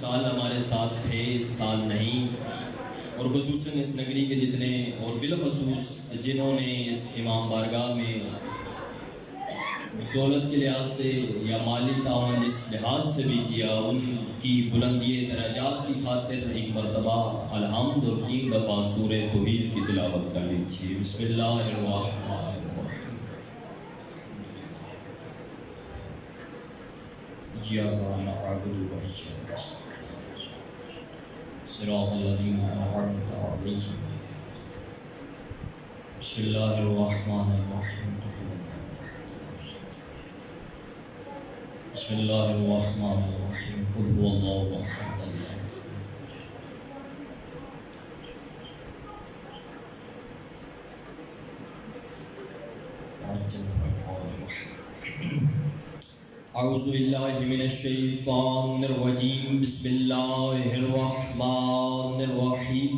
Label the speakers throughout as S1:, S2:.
S1: سال ہمارے ساتھ تھے، اس سال نہیں، اور خصوصاً اس نگری کے جتنے اور بالخصوص جنہوں نے اس امام بارگاہ میں دولت کے لحاظ سے یا مالی تعاون جس لحاظ سے بھی کیا، ان کی بلندی درجات کی خاطر ایک مرتبہ الحمد اور 3 دفعہ سورہ توحید کی تلاوت کر لیجیے۔ بسم اللہ الرحمن الرحیم۔ ایاک نعبد و ایاک نستعین صراط الذین انعمت علیہم۔ بسم اللہ الرحمن الرحیم۔ بسم اللہ الرحمن الرحیم۔ قل هو اللہ احد اللہ الصمد۔ اعوذ باللہ من الشیطان الرجیم۔ بسم اللہ الرحمن الرحیم۔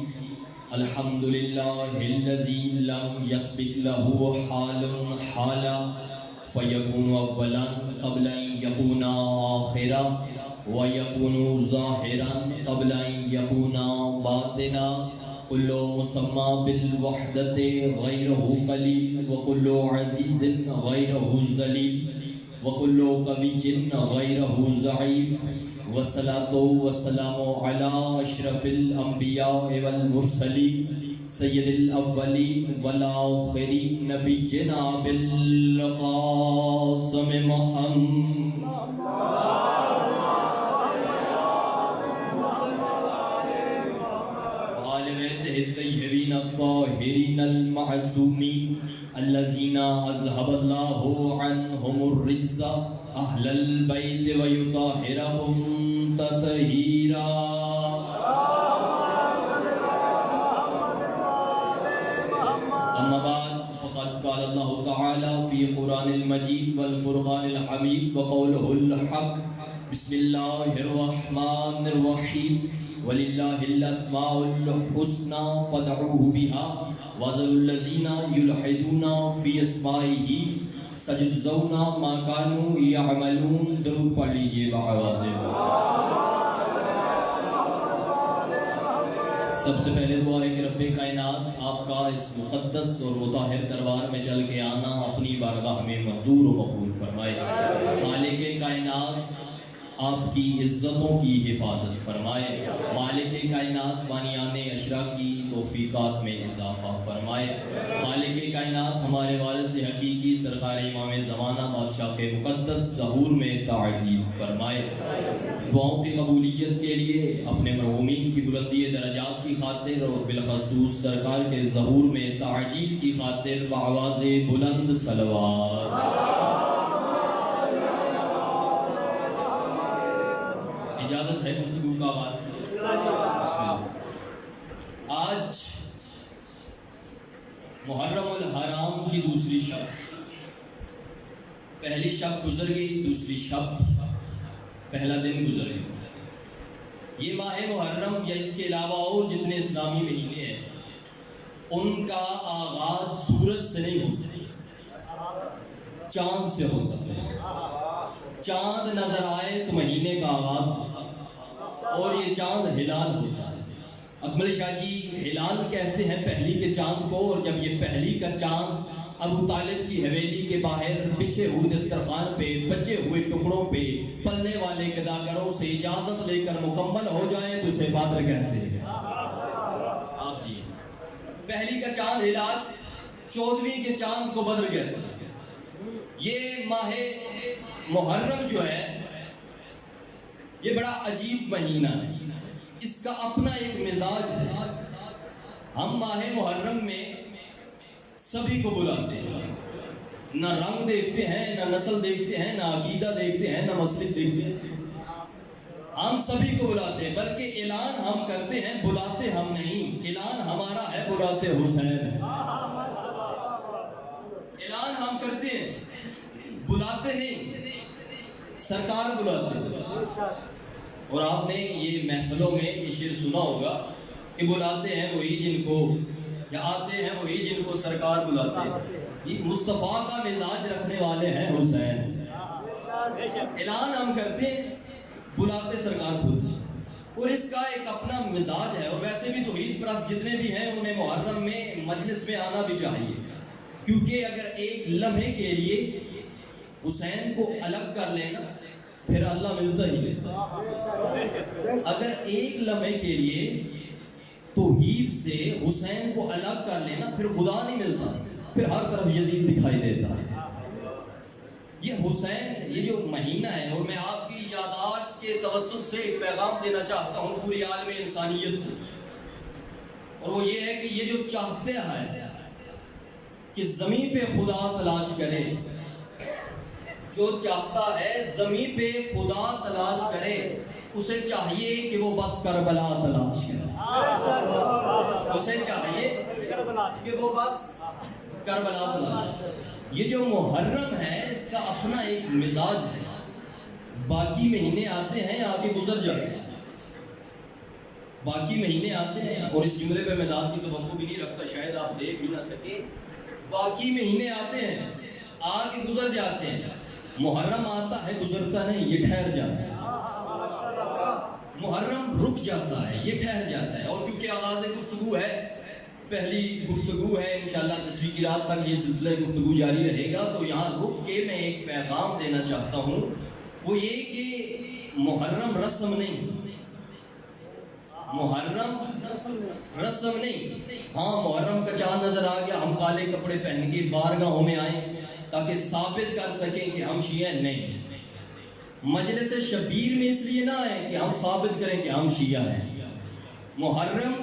S1: الحمد للہ الذی لم یسبق له حال حالا فیکون اولا قبل ان یکون آخرا ویکون ظاہرا قبل ان یکون باطنا کل مسمى بالوحدۃ غیرہ قلیل وکل عزیز غیرہ ذلیل وکل قوی غیرہ ضعیف والصلاۃ والسلام علی اشرف الانبیاء والمرسلین سید الاولین والآخرین نبینا بالقاسم محمد وآل بیتہ الطیبین الطاہرین المعصومین الذین اذهب اللہ عنہم الرجس اہل البیت ویطہرہم تطہیرا۔ اما بعد فقد قال اللہ تعالی فی قرآن المجید والفرقان الحمید وقولہ الحق۔ بسم اللہ الرحمن الرحیم۔ وَلِلَّهِ الْأَسْمَاءُ الْحُسْنَى فَادْعُوهُ بِهَا وَذَرُوا الَّذِينَ يُلْحِدُونَ فِي أَسْمَائِهِ سَيُجْزَوْنَ مَا كَانُوا يَعْمَلُونَ۔ درود پڑھ لیجئے بآواز سب سے پہلے دعا ہے کہ رب کائنات آپ کا اس مقدس اور مطہر دربار میں چل کے آنا اپنی بارگاہ میں منظور و مقبول فرمائے۔ خالق کائنات آپ کی عزتوں کی حفاظت فرمائے۔ مالک کائنات بانیان اشرا کی توفیقات میں اضافہ فرمائے۔ خالق کائنات ہمارے والد سے حقیقی سرکار امام زمانہ بادشاہ کے مقدس ظہور میں تعجیل فرمائے۔ دعاؤں کی قبولیت کے لیے اپنے مرحومین کی بلندی درجات کی خاطر اور بالخصوص سرکار کے ظہور میں تعجیل کی خاطر بآواز بلند صلوات۔ اجازت ہے گفتگو کا آغاز۔ آج محرم الحرام کی دوسری شب، پہلی شب گزر گئی، دوسری شب پہلا دن گزر گیا۔ یہ ماہ محرم یا اس کے علاوہ اور جتنے اسلامی مہینے ہیں ان کا آغاز سورج سے نہیں ہوتا، چاند سے ہوتا ہے۔ چاند نظر آئے تو مہینے کا آغاز ہوتا ہے، اور یہ چاند ہلال ہوتا ہے۔ اکمل شاہ جی ہلال کہتے ہیں پہلی کے چاند کو، اور جب یہ پہلی کا چاند ابو طالب کی حویلی کے باہر بچھے ہوئے دسترخوان پہ بچے ہوئے ٹکڑوں پہ پلنے والے گداگروں سے اجازت لے کر مکمل ہو جائے تو اسے بدر کہتے ہیں۔ آپ جی پہلی کا چاند ہلال، 14ویں کے چاند کو بدر کہتے ہیں۔ یہ ماہ محرم جو ہے یہ بڑا عجیب مہینہ ہے، اس کا اپنا ایک مزاج ہے۔ ہم ماہ محرم میں سبھی کو بلاتے ہیں، نہ رنگ دیکھتے ہیں، نہ نسل دیکھتے ہیں، نہ عقیدہ دیکھتے ہیں، نہ مسلک دیکھتے ہیں، ہم سبھی کو بلاتے ہیں۔ بلکہ اعلان ہم کرتے ہیں، بلاتے ہم نہیں۔ اعلان ہمارا ہے، بلاتے حسین۔ اعلان ہم کرتے ہیں، بلاتے نہیں، سرکار بلاتے ہیں۔ اور آپ نے یہ محفلوں میں یہ شعر سنا ہوگا کہ بلاتے ہیں وہی جن کو، یا آتے ہیں وہی جن کو سرکار بلاتے ہیں۔ یہ مصطفیٰ کا مزاج رکھنے والے ہیں حسین۔ اعلان ہم کرتے ہیں، بلاتے سرکار خود۔ اور اس کا ایک اپنا مزاج ہے. اور ویسے بھی توحید پرست جتنے بھی ہیں انہیں محرم میں مجلس میں آنا بھی چاہیے، کیونکہ اگر ایک لمحے کے لیے حسین کو الگ کر لینا پھر اللہ ملتا ہی نہیں. اگر ایک لمحے کے لیے توحید سے حسین کو الگ کر لینا پھر خدا نہیں ملتا، پھر ہر طرف یزید دکھائی دیتا ہے. یہ حسین، یہ جو مہینہ ہے، اور میں آپ کی یاداشت کے توسط سے ایک پیغام دینا چاہتا ہوں پوری عالم انسانیت کو، اور وہ یہ ہے کہ یہ جو چاہتے ہیں کہ زمین پہ خدا تلاش کرے، جو چاہتا ہے زمین پہ خدا تلاش کرے، اسے چاہیے کہ وہ بس کربلا تلاش کرے. اسے چاہیے کہ وہ بس کربلا تلاش کرے. یہ جو محرم ہے اس کا اپنا ایک مزاج ہے. باقی مہینے آتے ہیں آگے گزر جاتے ہیں، باقی مہینے آتے ہیں، اور اس جملے پہ میں داد کی توقع بھی نہیں رکھتا، شاید آپ دیکھ بھی نہ سکے. باقی مہینے آتے ہیں آگے گزر جاتے ہیں. محرم آتا ہے گزرتا نہیں، یہ ٹھہر جاتا ہے. محرم رک جاتا ہے، یہ ٹھہر جاتا ہے. اور کیونکہ آغاز گفتگو ہے، پہلی گفتگو ہے، انشاءاللہ 10ویں کی رات تک یہ سلسلہ گفتگو جاری رہے گا، تو یہاں رک کے میں ایک پیغام دینا چاہتا ہوں. وہ یہ کہ محرم رسم نہیں، محرم رسم نہیں. ہاں محرم کا چاند نظر آ گیا، ہم کالے کپڑے پہن کے بارگاہوں میں آئیں تاکہ ثابت کر سکیں کہ ہم شیعہ نہیں. مجلس شبیر میں اس لیے نہ آئیں کہ ہم ثابت کریں کہ ہم شیعہ ہیں. محرم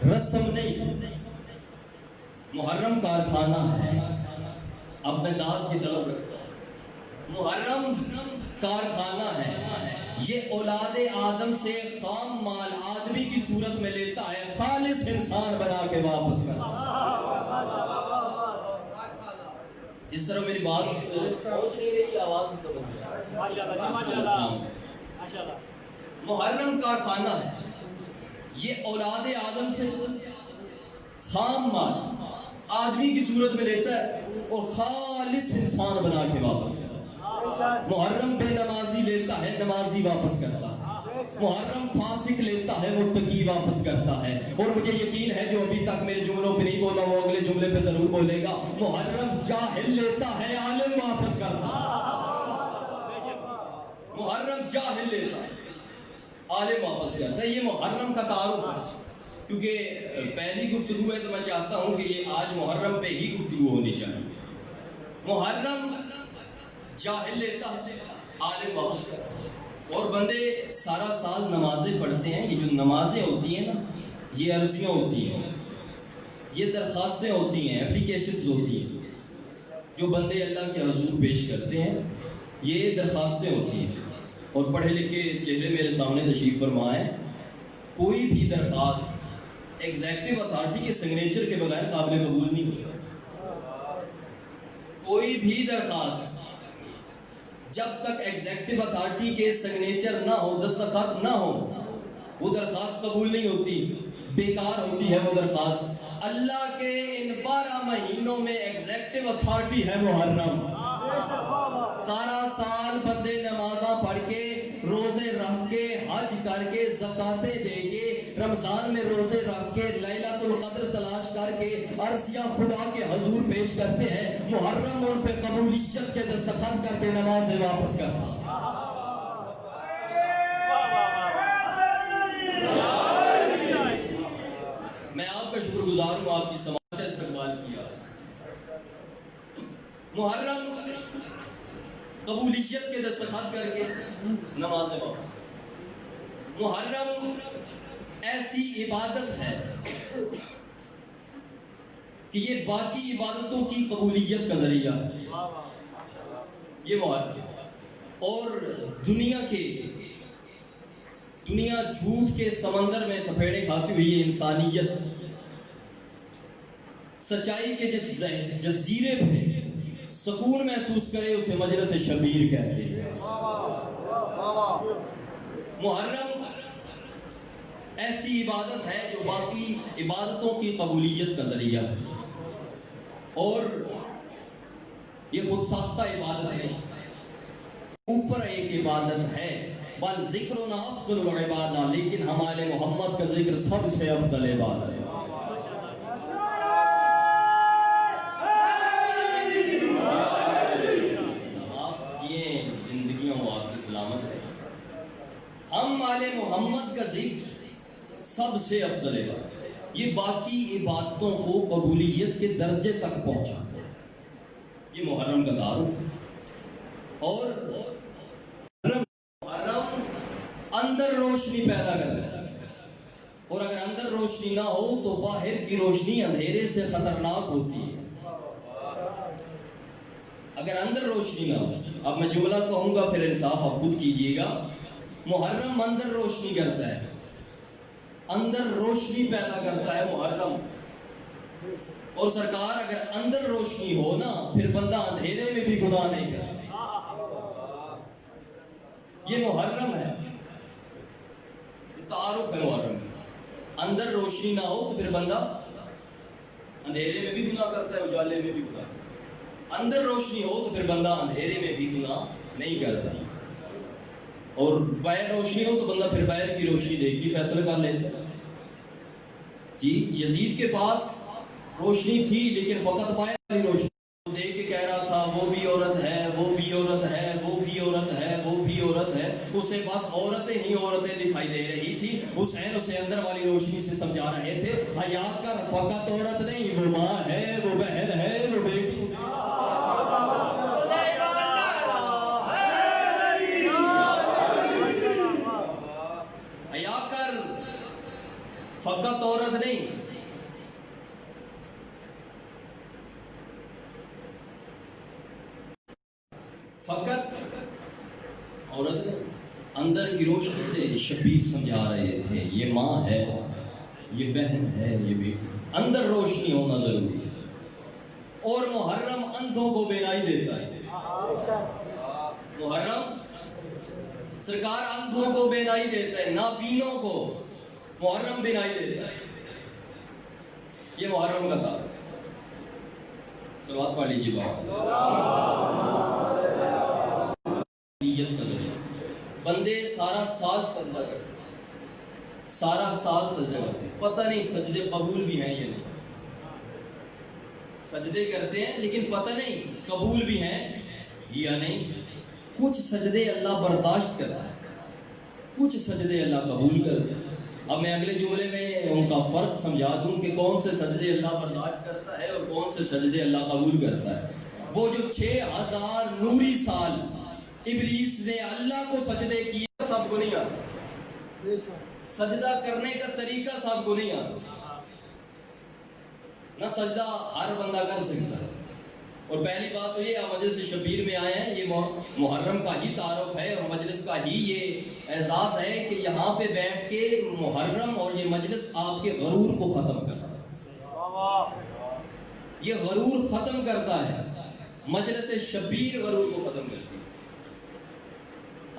S1: رسم نہیں، محرم کارخانہ ہے. اب میں داد کی طرف رکھتا ہوں. محرم کارخانہ ہے. یہ اولاد آدم سے خام مال آدمی کی صورت میں لیتا ہے، خالص انسان بنا کے واپس کرتا ہے. اس طرح میری بات پہنچ نہیں رہی، آواز نہیں سمجھ رہی. محرم کارخانہ ہے. یہ اولاد آدم سے خام مال آدمی کی صورت میں لیتا ہے اور خالص انسان بنا کے واپس کرتا ہے. محرم بے نمازی لیتا ہے، نمازی واپس کرتا ہے. محرم فاسق لیتا ہے، متقی واپس کرتا ہے. اور مجھے یقین ہے جو ابھی تک میرے جملوں پہ نہیں بولا وہ اگلے جملے پہ ضرور بولے گا. محرم جاہل لیتا ہے، عالم واپس کرتا ہے. محرم جاہل لیتا ہے، عالم واپس کرتا ہے. یہ محرم کا تعارف ہے. کیونکہ پہلی گفتگو ہے تو میں چاہتا ہوں کہ یہ آج محرم پہ ہی گفتگو ہونی چاہیے. محرم جاہل لیتا ہے، عالم واپس کرتا ہے. اور بندے سارا سال نمازیں پڑھتے ہیں. یہ جو نمازیں ہوتی ہیں نا، یہ عرضیاں ہوتی ہیں، یہ درخواستیں ہوتی ہیں، اپلیکیشنز ہوتی ہیں جو بندے اللہ کے حضور پیش کرتے ہیں. یہ درخواستیں ہوتی ہیں. اور پڑھے لکھے چہرے میرے سامنے تشریف فرمائیں. کوئی بھی درخواست ایگزیکٹو اتھارٹی کے سگنیچر کے بغیر قابل قبول نہیں ہوتا. کوئی بھی درخواست جب تک ایگزیکٹو اتھارٹی کے سگنیچر نہ ہو، دستخط نہ ہو، وہ درخواست قبول نہیں ہوتی، بیکار ہوتی ہے وہ درخواست. اللہ کے ان 12 مہینوں میں ایگزیکٹو اتھارٹی ہے محرم. سارا سال بندے نمازاں پڑھ کے، روزے رکھ کے، حج کر کے، زکاتیں دے کے، رمضان میں روزے رکھ کے، لیلۃ القدر تلاش کر کے عرصیاں خدا کے حضور پیش کرتے ہیں. محرم ان پہ قبولیت کے دستخط کر کے نماز واپس کرتا. میں آپ کا شکر گزار ہوں، آپ کی سماج سے استقبال کیا. محرم قبولیت کے دستخط کر کے نماز واپس. محرم ایسی عبادت ہے کہ یہ باقی عبادتوں کی قبولیت کا ذریعہ ہے. یہ محرم اور دنیا جھوٹ کے سمندر میں تھپیڑے کھاتی ہوئی یہ انسانیت سچائی کے جس جزیرے پہ سکون محسوس کرے اسے مجلس شبیر کہتے ہیں. محرم ایسی عبادت ہے جو باقی عبادتوں کی قبولیت کا ذریعہ ہے. اور یہ خود ساختہ عبادت ہے. اوپر ایک عبادت ہے بل ذکرنا افضل العبادہ، لیکن ہمارے محمد کا ذکر سب سے افضل عبادت ہے۔ آپ جیے زندگیوں آپ کی سلامت ہے۔ ہم آل محمد کا ذکر سب سے افضل عبادت ہے، یہ باقی عبادتوں کو قبولیت کے درجے تک پہنچاتا ہے۔ یہ محرم کا تعارف ہے۔ اور محرم اندر روشنی پیدا کرتا ہے، اور اگر اندر روشنی نہ ہو تو باہر کی روشنی اندھیرے سے خطرناک ہوتی ہے۔ اگر اندر روشنی نہ ہو، اب میں جملہ کہوں گا پھر انصاف آپ خود کیجئے گا۔ محرم اندر روشنی کرتا ہے، اندر روشنی پیدا کرتا ہے محرم، اور سرکار اگر اندر روشنی ہو نا پھر بندہ اندھیرے میں بھی گناہ نہیں کرتا۔ یہ محرم ہے، یہ تعارف ہے محرم۔ اندر روشنی نہ ہو تو پھر بندہ اندھیرے میں بھی گناہ کرتا ہے، اجالے میں بھی گناہ کرتا ہے۔ اندر روشنی ہو تو پھر بندہ اندھیرے میں بھی گناہ نہیں کرتا، اور باہر روشنی ہو تو بندہ پھر باہر کی روشنی دیکھ کے فیصلہ کر لیتا ہے۔ جی یزید کے پاس روشنی تھی لیکن فقط باہر والی روشنی، وہ دیکھ کے کہہ رہا تھا وہ بھی عورت ہے، وہ بھی عورت ہے، وہ بھی عورت ہے، وہ بھی عورت ہے، اسے بس عورتیں ہی عورتیں دکھائی دے رہی تھی۔ حسین اسے اندر والی روشنی سے سمجھا رہے تھے، حیا کر فقط عورت نہیں، وہ ماں ہے، وہ بہن ہے، وہ بیٹی۔ حیا کر فقط عورت نہیں، فقط عورت نہیں، اندر کی روشنی سے شبیر سمجھا رہے تھے، یہ ماں ہے، یہ بہن ہے، یہ بیٹی۔ اندر روشنی ہونا ضروری ہے۔ اور محرم اندھوں کو بینائی دیتا ہے۔ محرم سرکار اندھوں کو بینائی دیتا ہے، نابینوں کو محرم بینائی دیتا ہے۔ یہ محرم کا تعارف ہے۔ صلوات پڑھ لیجیے بابا۔ نیت کا ذریعہ بندے سارا سال سجدہ کرتے ہیں، سارا سال سجدہ کرتے ہیں، پتہ نہیں سجدے قبول بھی ہیں یا نہیں۔ سجدے کرتے ہیں لیکن پتہ نہیں قبول بھی ہیں یا نہیں۔ کچھ سجدے اللہ برداشت کرتا ہے، کچھ سجدے اللہ قبول کرتا ہے۔ اب میں اگلے جملے میں ان کا فرق سمجھا دوں کہ کون سے سجدے اللہ برداشت کرتا ہے اور کون سے سجدے اللہ قبول کرتا ہے۔ وہ جو 6000 نوری سال ابلیس نے اللہ کو سجدے کیے، سب کو نہیں آتا۔ سجدہ کرنے کا طریقہ سب کو نہیں آتا، نہ سجدہ ہر بندہ کر سکتا ہے۔ اور پہلی بات تو یہ آپ مجلس شبیر میں آئے ہیں، یہ محرم کا ہی تعارف ہے اور مجلس کا ہی یہ اعزاز ہے کہ یہاں پہ بیٹھ کے محرم اور یہ مجلس آپ کے غرور کو ختم کرتا ہے۔ یہ غرور ختم کرتا ہے، مجلس شبیر غرور کو ختم کرتی ہے۔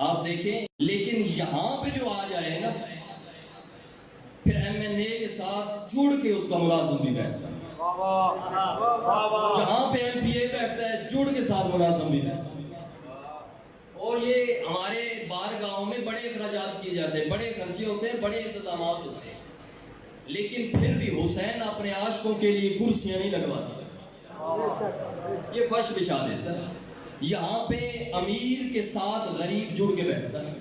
S1: آپ دیکھیں، لیکن یہاں پہ جو آ جائے نا پھر ایم این اے کے ساتھ جڑ کے اس کا ملازم بھی بیٹھتا ہے۔ جہاں پہ ایم پی اے بیٹھتا ہے جڑ کے ساتھ ملازم بھی بیٹھتا ہے۔ اور یہ ہمارے بار گاؤں میں بڑے اخراجات کیے جاتے ہیں، بڑے خرچے ہوتے ہیں، بڑے انتظامات ہوتے ہیں، لیکن پھر بھی حسین اپنے عاشقوں کے لیے کرسیاں نہیں لگواتا، یہ فرش بچھا دیتا ہے۔ یہاں پہ امیر کے ساتھ غریب جڑ کے بیٹھتا ہے۔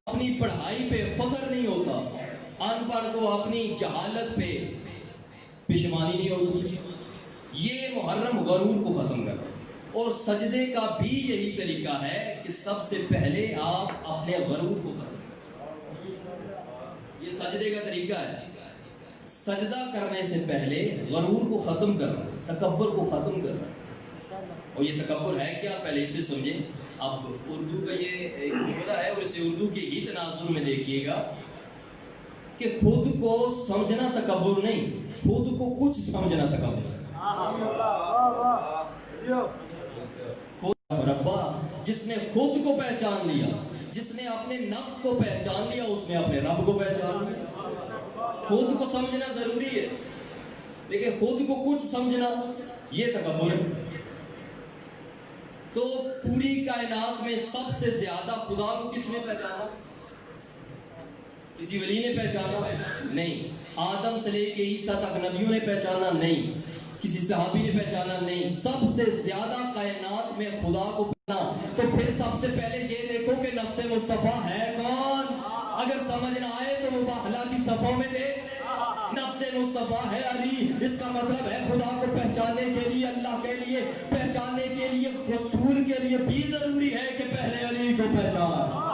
S1: اپنی پڑھائی پہ فخر نہیں ہوتا، ان پڑھ کو اپنی جہالت پہ پشمانی نہیں ہوتی۔ یہ محرم غرور کو ختم کرتا ہے۔ اور سجدے کا بھی یہی طریقہ ہے کہ سب سے پہلے آپ اپنے غرور کو ختم کریں۔ یہ سجدے کا طریقہ ہے، سجدہ کرنے سے پہلے غرور کو ختم کرنا، تکبر کو ختم کرنا۔ اور یہ تکبر ہے کیا، پہلے اسے سمجھیں۔ اب اردو کا یہ ایک جملہ ہے اور اسے اردو کے ہی تناظر میں دیکھیے گا کہ خود کو سمجھنا تکبر نہیں، خود کو کچھ سمجھنا تکبر ہے۔ خود ربا، جس نے خود کو پہچان لیا، جس نے اپنے نفس کو پہچان لیا، اس نے اپنے رب کو پہچان لیا۔ خود کو سمجھنا ضروری ہے لیکن خود کو کچھ سمجھنا یہ تکبر ہے۔ تو پوری کائنات میں سب سے زیادہ خدا کو کس نے پہچانا؟ کسی ولی نے پہچانا نہیں، آدم سے لے کے عیسیٰ تک نبیوں نے پہچانا نہیں، کسی صحابی نے پہچانا نہیں، سب سے زیادہ کائنات میں خدا کو پہچانا۔ تو پھر سب سے پہلے یہ دیکھو کہ نفس مصطفیٰ ہے کون؟ اگر سمجھ نہ آئے تو مباہلہ کی صفوں میں دیکھ، نفس مصطفیٰ ہے علی، اس کا مطلب ہے خدا کو پہچاننے کے لیے، اللہ کے لیے پہچاننے کے لیے، رسول کے لیے بھی ضروری ہے کہ پہلے علی کو پہچان۔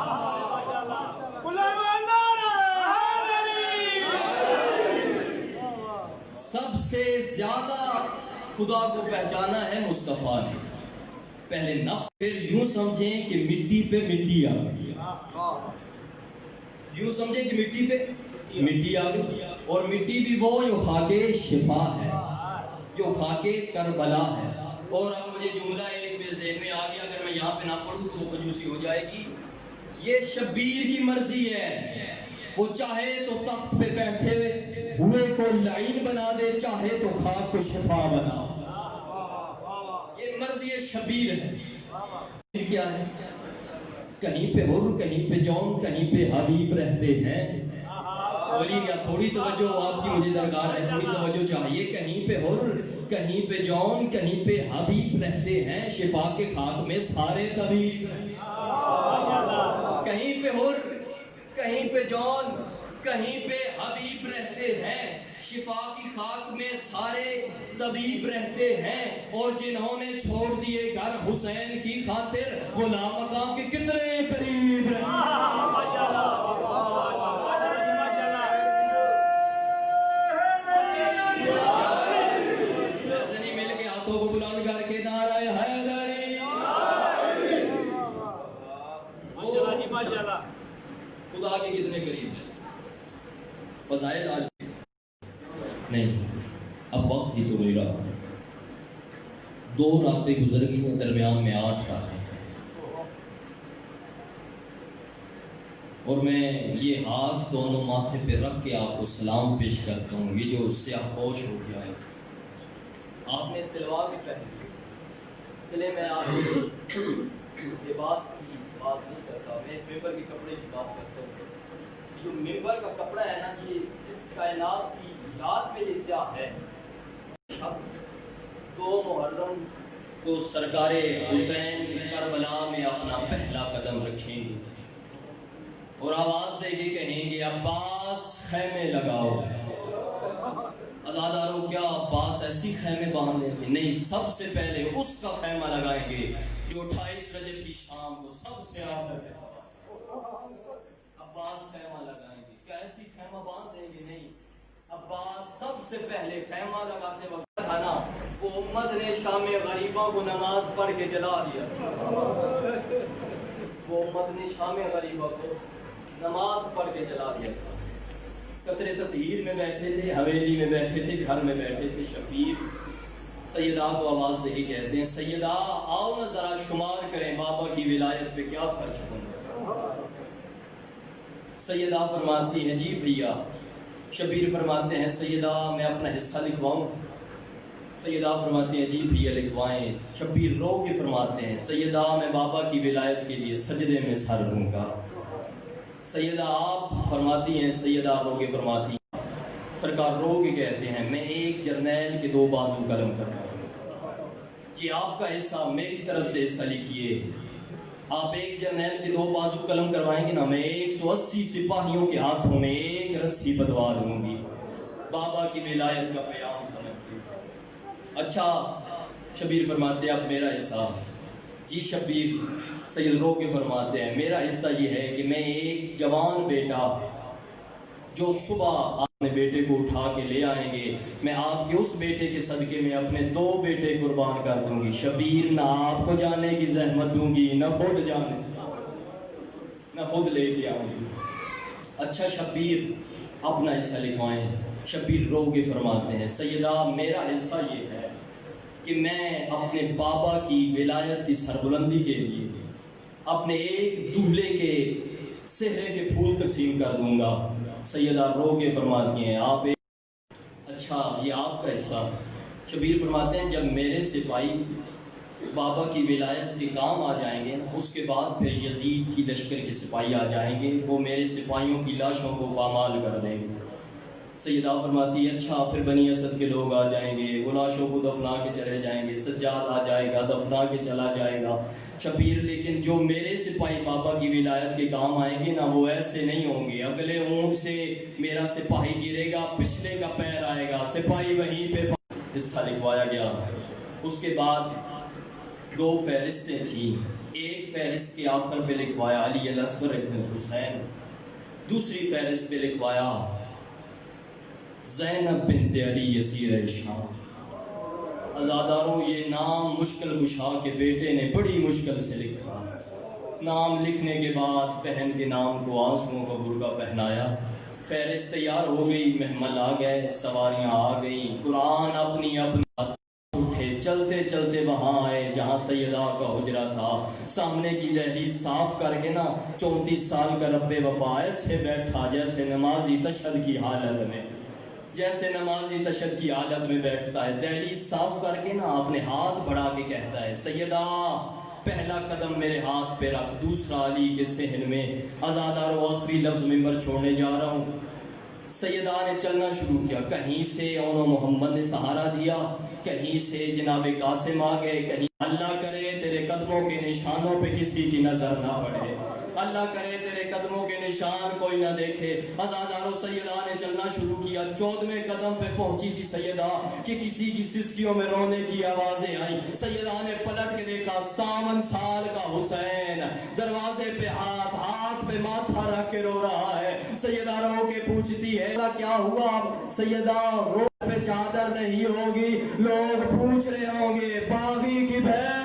S1: سب سے زیادہ خدا کو پہچانا ہے مصطفیٰ نے، پہلے نفس، پھر یوں سمجھیں کہ مٹی پہ مٹی آ گئی، یوں سمجھیں کہ مٹی پہ مٹی آ گئی، اور مٹی بھی وہ جو خاک شفا ہے، جو خاک کربلا ہے۔ اور اب مجھے جملہ ایک میرے ذہن میں آ گیا، اگر میں یہاں پہ نہ پڑھوں تو وہ کنجوسی ہو جائے گی۔ یہ شبیر کی مرضی ہے، وہ چاہے تو تخت پہ بیٹھے ہوئے کو لعین بنا دے، چاہے تو خاک کو شفا بنا، یہ مرضی شبیر ہے۔ کیا ہے؟ کہیں پہ حر، کہیں پہ جون، کہیں پہ حبیب رہتے ہیں۔ بولیے تھوڑی توجہ آپ کی مجھے درکار ہے، تھوڑی توجہ چاہیے۔ کہیں پہ حر، کہیں پہ جون، کہیں پہ حبیب رہتے ہیں، شفا کے خاک میں سارے طبیب۔ کہیں پہ حر، کہیں پہ جون، کہیں پہ حبیب رہتے ہیں، شفا کی خاک میں سارے طبیب رہتے ہیں۔ اور جنہوں نے چھوڑ دیے گھر حسین کی خاطر، وہ لامقام کے کتنے قریب مل کے ہاتھوں کو بلند کر کے نعرہ حیدری، خدا کے کتنے قریب ہیں۔ فضائل آج نہیں، اب وقت ہی تو نہیں رہا۔ 2 راتیں گزر گئی ہیں، درمیان میں 8 راتیں ہیں، اور میں یہ ہاتھ دونوں ماتھے پہ رکھ کے آپ کو سلام پیش کرتا ہوں۔ یہ جو سیاہ پوش ہو گیا ہے، آپ نے سلوار بھی پہنی، چلے میں آپ سے لباس کی بات نہیں کرتا، میں اس ممبر کے کپڑے کی بات کرتا ہوں۔ جو ممبر کا کپڑا ہے نا، یہ جس کائنات کی یاد میں یہ سیاہ ہے۔ 2 محرم کو سرکار حسین کربلا میں اپنا پہلا قدم رکھیں گے اور آواز دے کے کہیں گے عباس خیمے لگاؤ۔ عزاداروں، کیا عباس ایسی خیمے باندھ لیں گے؟ نہیں، سب سے پہلے اس کا خیمہ لگائیں گے جو 28 رجب کی شام کو سب سے آخر عباس خیمہ لگائیں گے۔ کیا ایسی خیمہ باندھ دیں گے؟ نہیں، عباس سب سے پہلے خیمہ لگاتے وقت تھا نا، وہ امت نے شام غریبوں کو نماز پڑھ کے جلا دیا، وہ امت نے شام غریبوں کو نماز پڑھ کے جلا دیا۔ قصر تطہیر میں بیٹھے تھے، حویلی میں بیٹھے تھے، گھر میں بیٹھے تھے، شبیر سیدہ کو آواز دے کے کہتے ہیں سیدہ آؤ نا ذرا شمار کریں بابا کی ولایت پہ کیا خرچ ہوگا۔ سیدہ فرماتی ہیں جی بھیا۔ شبیر فرماتے ہیں سیدہ میں اپنا حصہ لکھواؤں؟ سیدہ فرماتی ہیں جی بھیا لکھوائیں۔ شبیر رو کے فرماتے ہیں سیدہ میں بابا کی ولایت کے لیے سجدے میں سر دوں گا۔ سیدہ آپ فرماتی ہیں، سیدہ رو کے فرماتی ہیں، سرکار رو کے کہتے ہیں میں ایک جرنیل کے 2 بازو قلم کر رہا ہوں، یہ آپ کا حصہ، میری طرف سے حصہ لکھیے۔ آپ ایک جرنیل کے 2 بازو قلم کروائیں گے نا، میں 180 سپاہیوں کے ہاتھوں میں ایک رسی بدوا دوں گی، بابا کی ولایت کا پیام سمجھ۔ اچھا، شبیر فرماتے ہیں اب میرا حصہ۔ جی شبیر، سید رو کے فرماتے ہیں میرا حصہ یہ ہے کہ میں ایک جوان بیٹا جو صبح اپنے بیٹے کو اٹھا کے لے آئیں گے، میں آپ کے اس بیٹے کے صدقے میں اپنے 2 بیٹے قربان کر دوں گی۔ شبیر، نہ آپ کو جانے کی زحمت دوں گی، نہ خود جانے، نہ خود لے کے آؤں گی۔ اچھا شبیر، اپنا حصہ لکھوائیں۔ شبیر رو کے فرماتے ہیں سیدہ میرا حصہ یہ ہے کہ میں اپنے بابا کی ولایت کی سربلندی کے لیے اپنے ایک دولہے کے سہرے کے پھول تقسیم کر دوں گا۔ سیدہ رو کے فرماتی ہیں آپ ایک، اچھا یہ آپ کا حصہ۔ شبیر فرماتے ہیں جب میرے سپاہی بابا کی ولایت کے کام آ جائیں گے نا، اس کے بعد پھر یزید کی لشکر کے سپاہی آ جائیں گے، وہ میرے سپاہیوں کی لاشوں کو پامال کر دیں گے۔ سیدہ فرماتی ہے اچھا پھر بنی اسد کے لوگ آ جائیں گے، وہ لاشوں کو دفنا کے چلے جائیں گے، سجاد آ جائے گا دفنا کے چلا جائے گا شبیر، لیکن جو میرے سپاہی بابا کی ولایت کے کام آئیں گے نا وہ ایسے نہیں ہوں گے، اگلے اونٹ سے میرا سپاہی گرے گا، پچھلے کا پیر آئے گا، سپاہی وہیں پہ حصہ لکھوایا گیا۔ اس کے بعد 2 فہرستیں تھیں، ایک فہرست کے آخر پہ لکھوایا علی الاصغر ابن حسین، دوسری فہرست پہ لکھوایا زینب بنت علی یسیر شام۔ عزاداروں یہ نام مشکل کشا کے بیٹے نے بڑی مشکل سے لکھا، نام لکھنے کے بعد بہن کے نام کو آنسوؤں کا برقع پہنایا، فہرست تیار ہو گئی، مہمان آ گئے، سواریاں آ گئیں، قرآن اپنی اپنی اٹھے، چلتے چلتے وہاں آئے جہاں سیدہ کا حجرہ تھا، سامنے کی دہلیز صاف کر کے نا 34 سال کا رب وفا ایسے بیٹھا جیسے نمازی تشہد کی حالت میں، جیسے نمازی تشہد کی حالت میں بیٹھتا ہے، دہلیز صاف کر کے نا اپنے ہاتھ بڑھا کے کہتا ہے سیدہ پہلا قدم میرے ہاتھ پہ رکھ، دوسرا علی کے صحن میں، عزادار و آخری لفظ ممبر چھوڑنے جا رہا ہوں۔ سیدہ نے چلنا شروع کیا، کہیں سے اونو محمد نے سہارا دیا، کہیں سے جناب قاسم آ گئے، کہیں اللہ کرے تیرے قدموں کے نشانوں پہ کسی کی نظر نہ پڑے، اللہ کرے تیرے قدموں کے نشان کوئی نہ دیکھے۔ عزادارو سیدہ نے چلنا شروع کیا، 14ویں قدم پہ پہنچی تھی سیدہ کہ کسی کی سسکیوں میں رونے کی آوازیں آئیں، سیدہ نے پلٹ کے دیکھا 57 سال کا حسین دروازے پہ ہاتھ پہ ماتھا رکھ کے رو رہا ہے، سیدہ رو کے پوچھتی ہے کیا ہوا؟ سیدہ رو پہ چادر نہیں ہوگی، لوگ پوچھ رہے ہوں گے باغی کی بہن